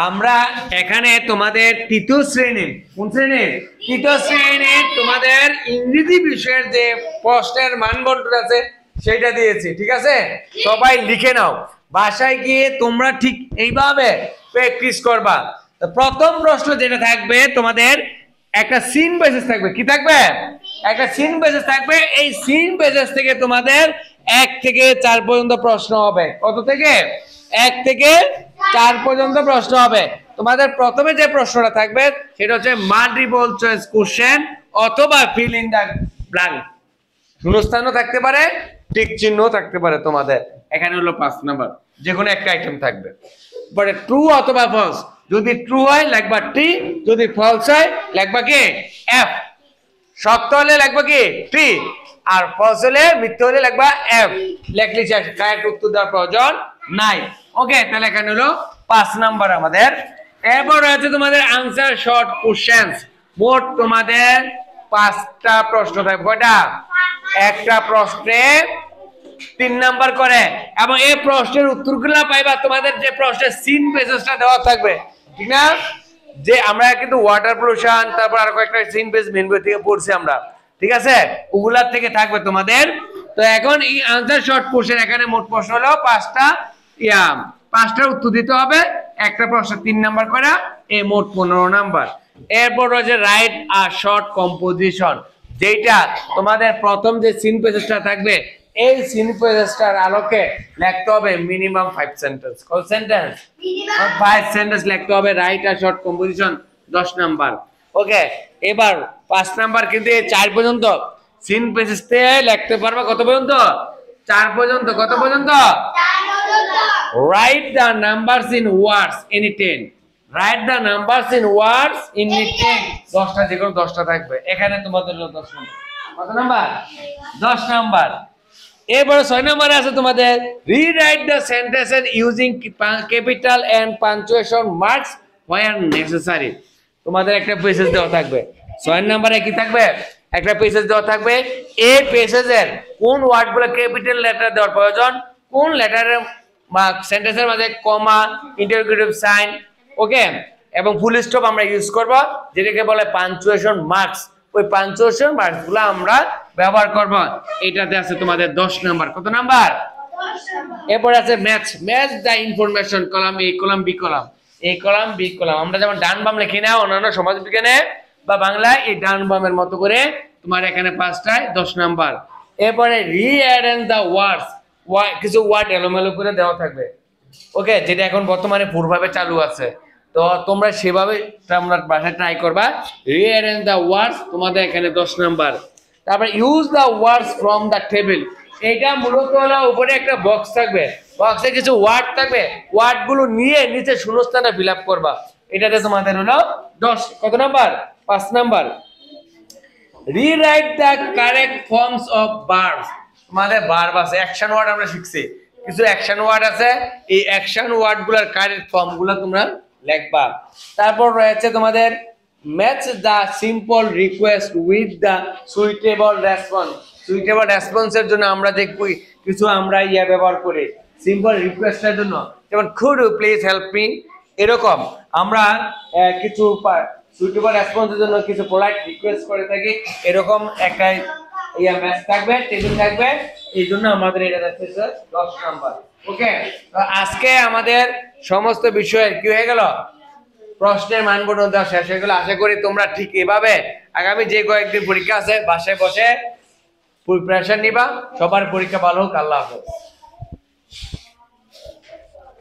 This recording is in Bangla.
আমরা এখানে তোমাদের তৃতীয় শ্রেণীর কোন শ্রেণীর তৃতীয় শ্রেণীর তোমাদের ইংরেজি বিষয়ের যে প্রশ্নের মানবন্টন আছে সেটা দিয়েছি, ঠিক আছে? সবাই লিখে নাও, বাসায় গিয়ে তোমরা ঠিক এইভাবে প্র্যাকটিস করবা। তো প্রথম প্রশ্ন যেটা থাকবে তোমাদের একটা সিন বেসিস থাকবে, কি থাকবে? একটা সিন বেসিস থাকবে। এই সিন বেসিস থেকে তোমাদের 1 থেকে 4 পর্যন্ত প্রশ্ন হবে। কত থেকে? 1 থেকে 4 পর্যন্ত প্রশ্ন হবে। তোমাদের প্রথমে যে প্রশ্নটা থাকবে সেটা হচ্ছে মাল্টিপল চয়েস কোশ্চেন অথবা ফিল ইন দ্য ব্ল্যাঙ্ক। শূন্যস্থানও থাকতে পারে, টিক চিহ্নও থাকতে পারে। তোমাদের এখানে হলো 5 নাম্বার, যে কোনো একটা আইটেম থাকবে। পরে ট্রু অথবা ফলস, যদি ট্রু হয় লিখবা টি, যদি ফলস হয় লিখবা কি এফ। সত্য হলে লিখবা কি টি, আর ফলস হলে মিথ্যা হলে লিখবা এফ। লিখলি শেষ, কারেক্ট উত্তর দেওয়ার প্রয়োজন নাই। ওকে, তাহলে এখানে হলো 5 নাম্বার আমাদের। এরপর রয়েছে তোমাদের আনসার শর্ট কোশ্চেন্স। মোট তোমাদের 5টা প্রশ্ন থাকবে। কয়টা? একটা প্রশ্নে 3 নাম্বার করে, এবং এই প্রশ্নের উত্তরগুলো পাইবা তোমাদের যে প্রশ্নের সিন বেসিসটা দেওয়া থাকবে, ঠিক না? যে আমরা কিন্তু ওয়াটার পলিউশন, তারপর আর কয়েকটা সিন বেস মেন বই থেকে পড়ছি আমরা, ঠিক আছে? ওগুলার থেকে থাকবে তোমাদের। তো এখন এই আনসার শর্ট কোশ্চেন, এখানে মোট প্রশ্ন হলো 5টা, 5টার উত্তর দিতে হবে। একটা প্রশ্ন 3 নাম্বার করে, এই মোট 15 নাম্বার। এরপর রয়েছে রাইট আ শর্ট কম্পোজিশন, যেটা তোমাদের প্রথম যে সিন পেজটা থাকবে, এই সিন পেজটার আলোকে লিখতে হবে মিনিমাম 5 সেন্টেন্স। কত সেন্টেন্স? 5 সেন্টেন্স লিখতে হবে। Write a short composition 10 number. Okay, এবার 5 নাম্বার কিন্তু এই 4 পর্যন্ত সিন পেজতে লিখতে পারবে। কত পর্যন্ত? 4 পর্যন্ত। কত পর্যন্ত? 4 পর্যন্ত। Write the numbers in words in 10। Write the numbers in words in 10। 10টা, যে কোনো 10টা থাকবে। এখানে তোমাদের হলো 10 নাম্বার। কত নাম্বার? 10 নাম্বার। এবারে 6 নম্বরে আছে তোমাদের rewrite the sentences using capital and punctuation marks where necessary. তোমাদের একটা পেসেজ দেওয়া থাকবে। 6 নম্বরে কি থাকবে? একটা পেসেজ দেওয়া থাকবে। এই পেসেজের কোন ওয়ার্ডগুলো ক্যাপিটাল লেটার দেওয়ার প্রয়োজন, কোন লেটারের সেন্টেন্সের মাঝে কমা, ইন্টারোগেটিভ সাইন, ওকে, এবং ফুল স্টপ আমরা ইউজ করব, যেটাকে বলে পাঞ্চুয়েশন মার্কস। ওই পাঞ্চুয়েশন মার্কসগুলো আমরা ব্যবহার করব। এটাতে আছে তোমাদের 10 নাম্বার। কত নাম্বার? 10 নাম্বার। এরপর আছে match. Match the information column A, column B, column A, column B, column. আমরা যেমন ডান বাম লিখি না অন্যান্য সমাজ বিজ্ঞানে বা বাংলায়, এই ডান বামের মতো করে তোমার এখানে 5টায় 10 নাম্বার। এরপরে রিঅ্যারেঞ্জ দ্য ওয়ার্ডস, কিছু ওয়ার্ড এলোমেলো করে দেওয়া থাকবে, ওকে, যেটা এখন বর্তমানে পূর্বভাবে চালু আছে। তো তোমরা সেভাবে তোমরা বাসায় ট্রাই করবা। রিঅ্যারেঞ্জ দ্য ওয়ার্ডস, তোমাদের এখানে 10 নাম্বার। তারপর use the words from the table. এটা মূলত হলো উপরে একটা বক্স থাকবে, বক্সে কিছু ওয়ার্ড থাকবে, ওয়ার্ডগুলো নিয়ে নিচে শূন্যস্থানে ফিল আপ করবা। এটাতে তোমাদের হলো 10। কত number? 5 number. Rewrite the correct forms of verbs. তোমাদের ভার্ব আছে, অ্যাকশন ওয়ার্ড আমরা শিখছি, কিছু অ্যাকশন ওয়ার্ড আছে। এই অ্যাকশন ওয়ার্ডগুলোর কারেক্ট ফর্মগুলো তোমরা লিখবা। তারপর রয়েছে তোমাদের match the simple request with the suitable response. Suitable রেসপন্সের জন্য আমরা যে কিছু আমরা ব্যবহার করি সিম্পল রিকোয়েস্টের জন্য, যেমন could you please help me, এরকম আমরা কিছু সুইটেবল রেসপন্সের জন্য কিছু পোলাইট রিকোয়েস্ট করে থাকি। এরকম একটা ম্যাচ থাকবে, টেবিল থাকবে। এই জন্য আমাদের এটা হচ্ছে 10 নাম্বার। ওকে, তো আজকে আমাদের সমস্ত বিষয়ের কি হয়ে গেল, প্রশ্নের মানবন্টন দেওয়া শেষ হয়ে গেল। আশা করি তোমরা ঠিক এভাবে আগামী যে কয়েকদিন পরীক্ষা আছে বাসায় বসে প্রিপারেশন নিবা। সবার পরীক্ষা ভালো হোক। আল্লাহ হাফেজ।